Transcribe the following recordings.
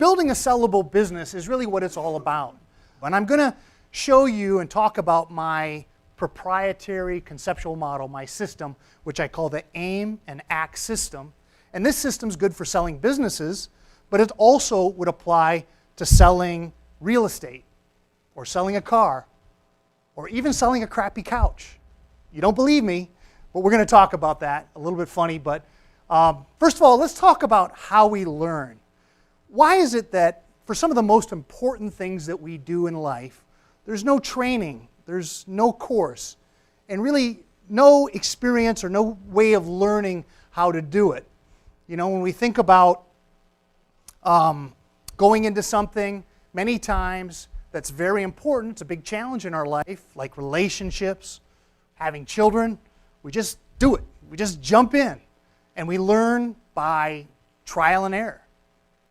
building a sellable business is really what it's all about. And I'm going to show you and talk about my proprietary conceptual model, my system, which I call the AIM and ACT system. And this system's good for selling businesses, but it also would apply to selling real estate, or selling a car, or even selling a crappy couch. You don't believe me, but we're going to talk about that. A little bit funny, but first of all, let's talk about how we learn. Why is it that for some of the most important things that we do in life, there's no training, there's no course, and really no experience or no way of learning how to do it? You know, when we think about going into something, many times that's very important, it's a big challenge in our life, like relationships, having children, we just do it. We just jump in, and we learn by trial and error.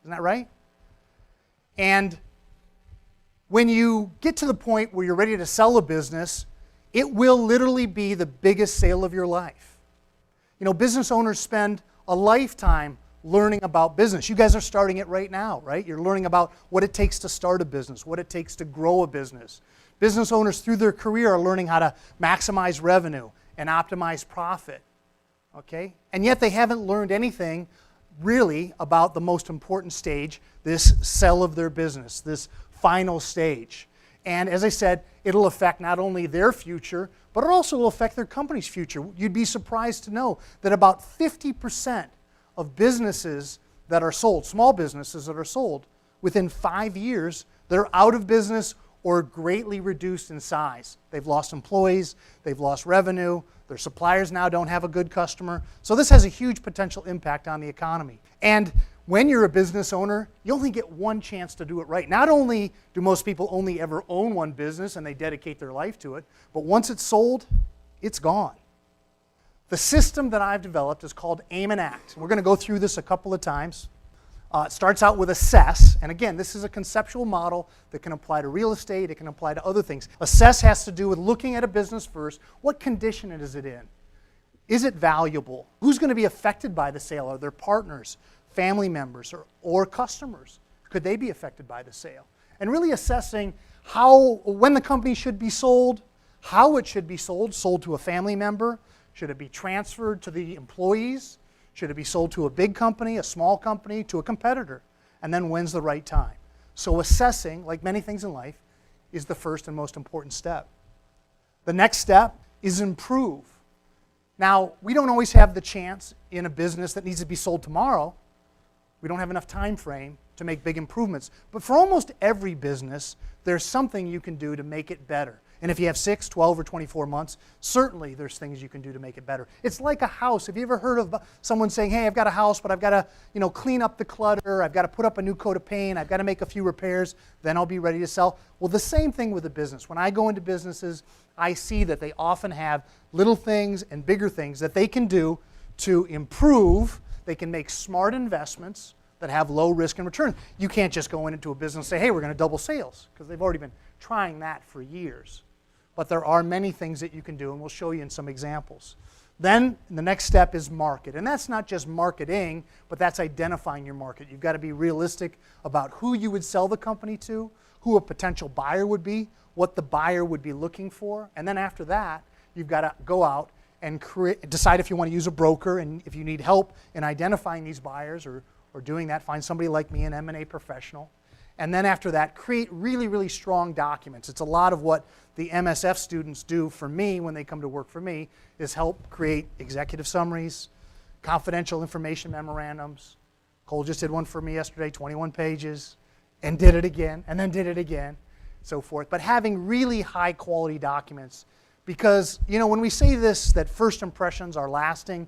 Isn't that right? And when you get to the point where you're ready to sell a business, it will literally be the biggest sale of your life. You know, business owners spend a lifetime learning about business. You guys are starting it right now, right? You're learning about what it takes to start a business, what it takes to grow a business. Business owners through their career are learning how to maximize revenue and optimize profit, okay? And yet they haven't learned anything really about the most important stage, this sell of their business, this final stage. And as I said, it'll affect not only their future, but it also will affect their company's future. You'd be surprised to know that about 50% of businesses that are sold, small businesses that are sold, within 5 years, they're out of business or greatly reduced in size. They've lost employees, they've lost revenue, their suppliers now don't have a good customer. So this has a huge potential impact on the economy. And when you're a business owner, you only get one chance to do it right. Not only do most people only ever own one business and they dedicate their life to it, but once it's sold, it's gone. The system that I've developed is called AIM and ACT. We're going to go through this a couple of times. It starts out with assess, and again, this is a conceptual model that can apply to real estate, it can apply to other things. Assess has to do with looking at a business first. What condition is it in? Is it valuable? Who's going to be affected by the sale? Are there partners, family members, or customers? Could they be affected by the sale? And really assessing when the company should be sold, how it should be sold to a family member. Should it be transferred to the employees? Should it be sold to a big company, a small company, to a competitor? And then when's the right time? So assessing, like many things in life, is the first and most important step. The next step is improve. Now, we don't always have the chance in a business that needs to be sold tomorrow. We don't have enough time frame to make big improvements. But for almost every business, there's something you can do to make it better. And if you have 6, 12, or 24 months, certainly there's things you can do to make it better. It's like a house. Have you ever heard of someone saying, hey, I've got a house, but I've got to clean up the clutter, I've got to put up a new coat of paint, I've got to make a few repairs, then I'll be ready to sell? Well, the same thing with a business. When I go into businesses, I see that they often have little things and bigger things that they can do to improve. They can make smart investments that have low risk and return. You can't just go into a business and say, hey, we're going to double sales, because they've already been trying that for years. But there are many things that you can do, and we'll show you in some examples. Then the next step is market. And that's not just marketing, but that's identifying your market. You've got to be realistic about who you would sell the company to, who a potential buyer would be, what the buyer would be looking for. And then after that, you've got to go out and decide if you want to use a broker, and if you need help in identifying these buyers or doing that, find somebody like me, an M&A professional. And then after that, create really, really strong documents. It's a lot of what the MSF students do for me when they come to work for me, is help create executive summaries, confidential information memorandums. Cole just did one for me yesterday, 21 pages, and did it again, and then did it again, so forth. But having really high quality documents, because when we say this, that first impressions are lasting,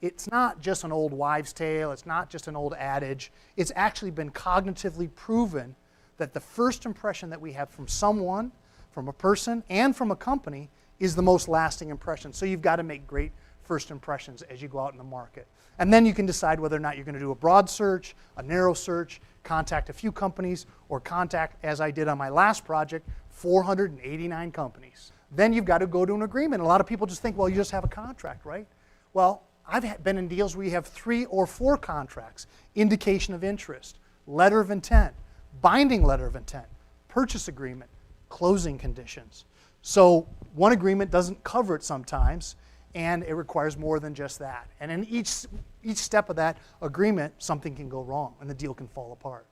it's not just an old wives' tale, it's not just an old adage. It's actually been cognitively proven that the first impression that we have from someone, from a person, and from a company is the most lasting impression. So you've got to make great first impressions as you go out in the market. And then you can decide whether or not you're going to do a broad search, a narrow search, contact a few companies, or contact, as I did on my last project, 489 companies. Then you've got to go to an agreement. A lot of people just think, well, you just have a contract, right? Well, I've been in deals where you have 3 or 4 contracts, indication of interest, letter of intent, binding letter of intent, purchase agreement, closing conditions. So one agreement doesn't cover it sometimes, and it requires more than just that. And in each step of that agreement, something can go wrong, and the deal can fall apart.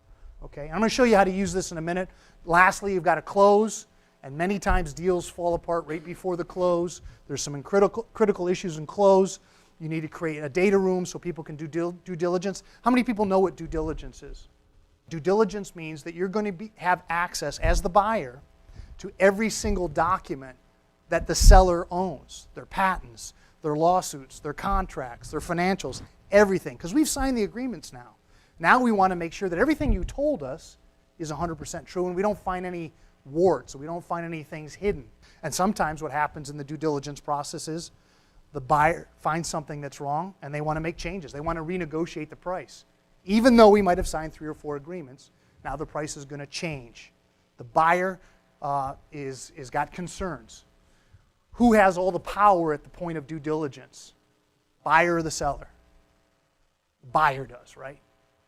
Okay? I'm going to show you how to use this in a minute. Lastly, you've got to close, and many times deals fall apart right before the close. There's some critical issues in close. You need to create a data room so people can do due diligence. How many people know what due diligence is? Due diligence means that you're going to have access as the buyer to every single document that the seller owns, their patents, their lawsuits, their contracts, their financials, everything. Because we've signed the agreements now. Now we want to make sure that everything you told us is 100% true, and we don't find any warts, so we don't find any things hidden. And sometimes what happens in the due diligence process is the buyer finds something that's wrong, and they want to make changes. They want to renegotiate the price. Even though we might have signed 3 or 4 agreements, now the price is going to change. The buyer is got concerns. Who has all the power at the point of due diligence? Buyer or the seller? The buyer does, right?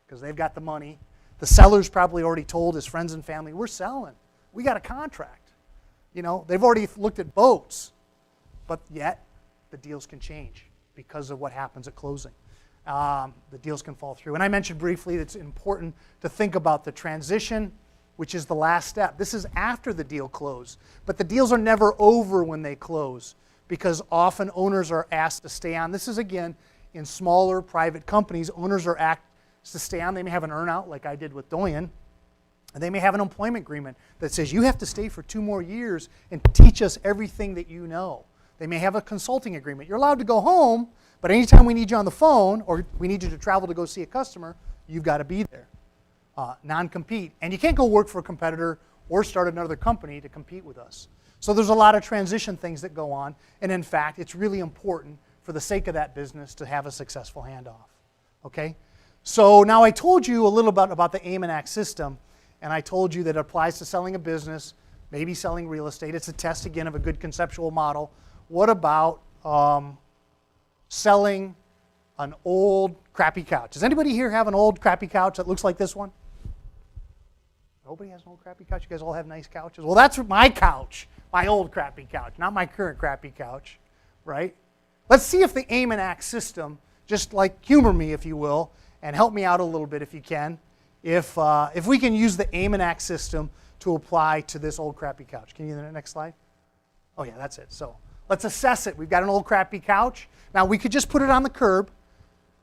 Because they've got the money. The seller's probably already told his friends and family, we're selling. We got a contract. You know, they've already looked at boats. But yet, the deals can change because of what happens at closing. The deals can fall through. And I mentioned briefly that it's important to think about the transition, which is the last step. This is after the deal closed. But the deals are never over when they close because often owners are asked to stay on. This is, again, in smaller private companies, owners are asked to stay on. They may have an earn-out like I did with Doyen. And they may have an employment agreement that says you have to stay for 2 more years and teach us everything that you know. They may have a consulting agreement. You're allowed to go home, but anytime we need you on the phone or we need you to travel to go see a customer, you've got to be there. Non-compete. And you can't go work for a competitor or start another company to compete with us. So there's a lot of transition things that go on. And in fact, it's really important for the sake of that business to have a successful handoff. Okay? So now I told you a little bit about the AIM and ACT system, and I told you that it applies to selling a business, maybe selling real estate. It's a test, again, of a good conceptual model. What about selling an old crappy couch? Does anybody here have an old crappy couch that looks like this one? Nobody has an old crappy couch? You guys all have nice couches? Well, that's my couch, my old crappy couch, not my current crappy couch, right? Let's see if the AIM and ACT system, just like humor me, if you will, and help me out a little bit if you can, if we can use the AIM and ACT system to apply to this old crappy couch. Can you do the next slide? Oh yeah, that's it. So let's assess it. We've got an old crappy couch. Now we could just put it on the curb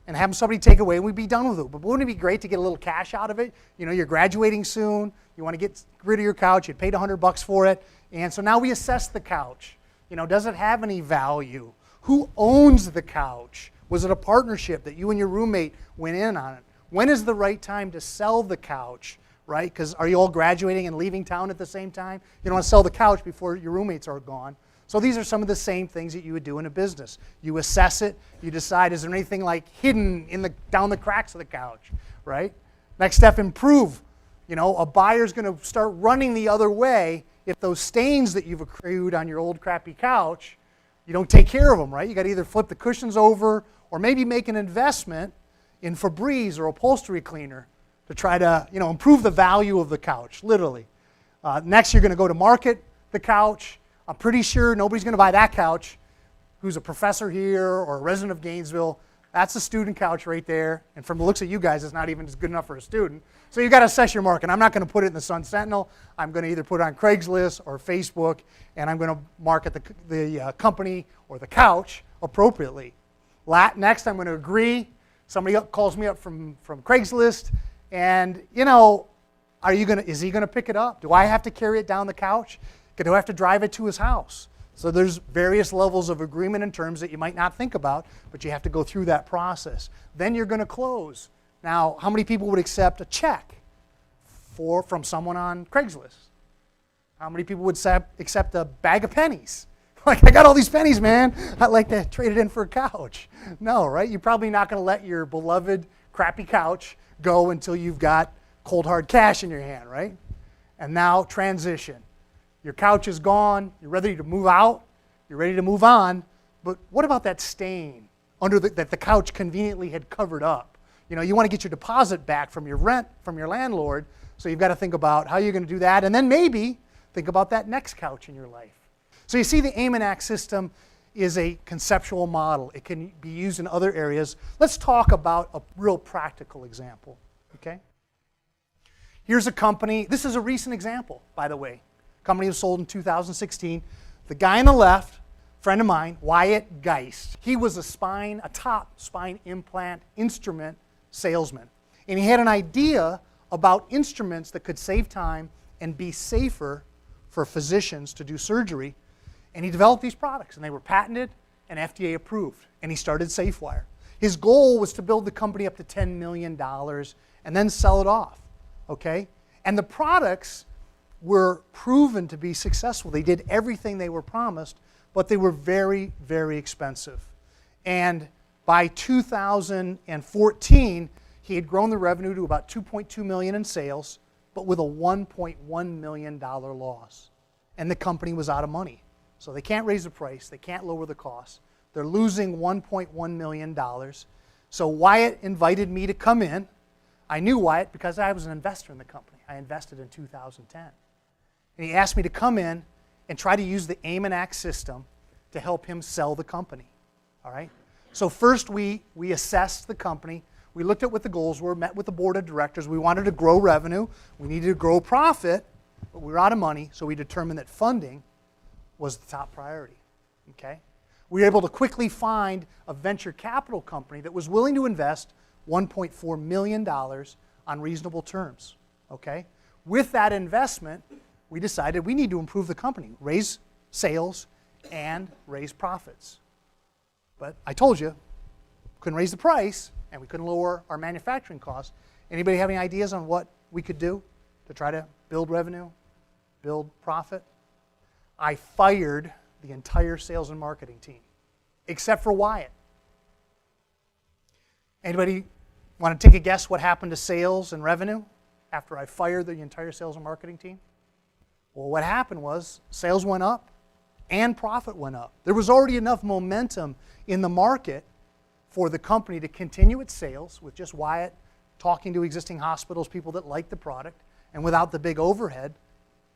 and have somebody take it away and we'd be done with it. But wouldn't it be great to get a little cash out of it? You know, you're graduating soon. You want to get rid of your couch. You paid $100 for it. And so now we assess the couch. You know, does it have any value? Who owns the couch? Was it a partnership that you and your roommate went in on it? When is the right time to sell the couch, right? Because are you all graduating and leaving town at the same time? You don't want to sell the couch before your roommates are gone. So these are some of the same things that you would do in a business. You assess it. You decide, is there anything like hidden in down the cracks of the couch, right? Next step, improve. You know, a buyer's going to start running the other way if those stains that you've accrued on your old crappy couch, you don't take care of them, right? You got to either flip the cushions over or maybe make an investment in Febreze or upholstery cleaner to try to, you know, improve the value of the couch, literally. Next, you're going to go to market the couch. I'm pretty sure nobody's going to buy that couch who's a professor here or a resident of Gainesville. That's a student couch right there. And from the looks of you guys, it's not even as good enough for a student. So you've got to assess your market. I'm not going to put it in the Sun Sentinel. I'm going to either put it on Craigslist or Facebook, and I'm going to market the company or the couch appropriately. Next, I'm going to agree. Somebody calls me up from Craigslist, and, you know, is he going to pick it up? Do I have to carry it down the couch? Do I have to drive it to his house? So there's various levels of agreement and terms that you might not think about, but you have to go through that process. Then you're going to close. Now, how many people would accept a check from someone on Craigslist? How many people would accept a bag of pennies? Like, I got all these pennies, man. I'd like to trade it in for a couch. No, right? You're probably not going to let your beloved crappy couch go until you've got cold hard cash in your hand, right? And now transition. Your couch is gone. You're ready to move out. You're ready to move on. But what about that stain that the couch conveniently had covered up? You want to get your deposit back from your rent, from your landlord, so you've got to think about how you're going to do that, and then maybe think about that next couch in your life. So you see, the AIM and ACT system is a conceptual model. It can be used in other areas. Let's talk about a real practical example, okay? Here's a company. This is a recent example, by the way. Company was sold in 2016. The guy on the left, friend of mine, Wyatt Geist. He was a top spine implant instrument salesman. And he had an idea about instruments that could save time and be safer for physicians to do surgery. And he developed these products, and they were patented and FDA approved. And he started SafeWire. His goal was to build the company up to $10 million and then sell it off, okay? And the products were proven to be successful. They did everything they were promised, but they were very, very expensive. And by 2014, he had grown the revenue to about $2.2 million in sales, but with a $1.1 million loss. And the company was out of money. So they can't raise the price, they can't lower the cost. They're losing $1.1 million. So Wyatt invited me to come in. I knew Wyatt because I was an investor in the company. I invested in 2010. And he asked me to come in and try to use the AIM and ACT system to help him sell the company. All right? So first we assessed the company. We looked at what the goals were, met with the board of directors. We wanted to grow revenue. We needed to grow profit, but we were out of money, so we determined that funding was the top priority. Okay? We were able to quickly find a venture capital company that was willing to invest $1.4 million on reasonable terms. Okay? With that investment, we decided we need to improve the company, raise sales, and raise profits. But I told you, couldn't raise the price, and we couldn't lower our manufacturing costs. Anybody have any ideas on what we could do to try to build revenue, build profit? I fired the entire sales and marketing team, except for Wyatt. Anybody want to take a guess what happened to sales and revenue after I fired the entire sales and marketing team? Well, what happened was sales went up and profit went up. There was already enough momentum in the market for the company to continue its sales with just Wyatt talking to existing hospitals, people that liked the product, and without the big overhead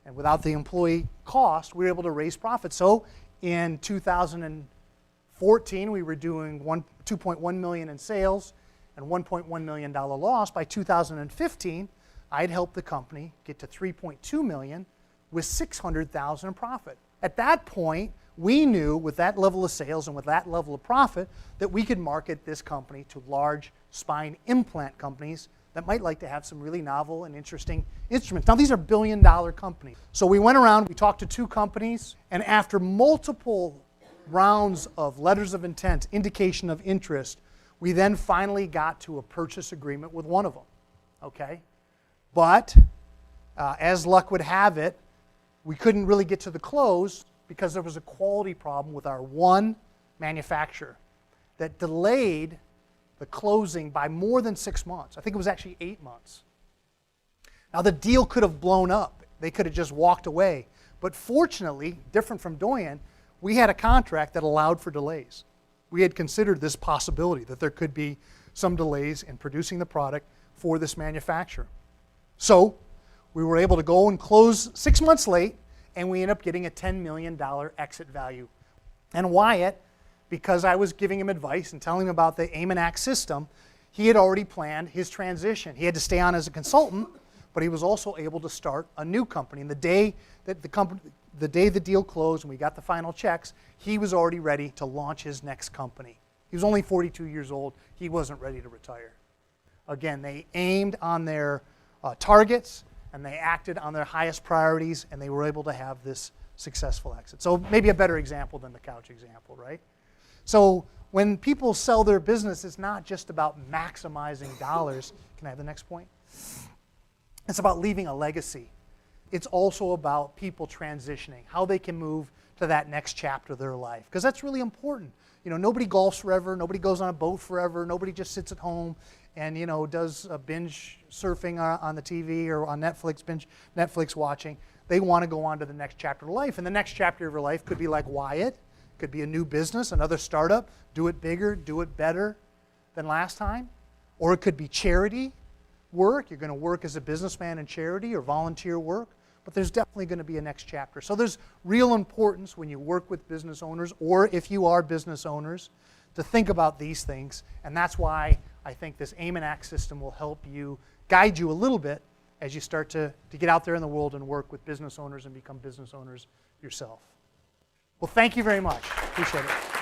and without the employee cost, we were able to raise profit. So in 2014, we were doing $2.1 million in sales and $1.1 million loss. By 2015, I'd helped the company get to $3.2 million with $600,000 in profit. At that point, we knew with that level of sales and with that level of profit that we could market this company to large spine implant companies that might like to have some really novel and interesting instruments. Now, these are billion-dollar companies. So we went around, we talked to 2 companies, and after multiple rounds of letters of intent, indication of interest, we then finally got to a purchase agreement with one of them, okay? But as luck would have it, we couldn't really get to the close because there was a quality problem with our one manufacturer that delayed the closing by more than 6 months. I think it was actually 8 months. Now, the deal could have blown up. They could have just walked away. But fortunately, different from Doyen, we had a contract that allowed for delays. We had considered this possibility, that there could be some delays in producing the product for this manufacturer. So we were able to go and close 6 months late, and we ended up getting a $10 million exit value. And Wyatt, because I was giving him advice and telling him about the AIM and ACT system, he had already planned his transition. He had to stay on as a consultant, but he was also able to start a new company. And the day the deal closed and we got the final checks, he was already ready to launch his next company. He was only 42 years old. He wasn't ready to retire. Again, they aimed on their targets, and they acted on their highest priorities, and they were able to have this successful exit. So maybe a better example than the couch example, right? So when people sell their business, it's not just about maximizing dollars. Can I have the next point? It's about leaving a legacy. It's also about people transitioning, how they can move to that next chapter of their life, because that's really important. You know, nobody golfs forever, nobody goes on a boat forever, nobody just sits at home and, you know, does a binge surfing on the TV or on Netflix, binge Netflix watching. They want to go on to the next chapter of life, and the next chapter of your life could be like Wyatt, could be a new business, another startup, do it bigger, do it better than last time, or it could be charity work. You're going to work as a businessman in charity or volunteer work, but there's definitely going to be a next chapter. So there's real importance when you work with business owners, or if you are business owners, to think about these things, and that's why I think this Aim and Act system will help you, guide you a little bit as you start to get out there in the world and work with business owners and become business owners yourself. Well, thank you very much. Appreciate it.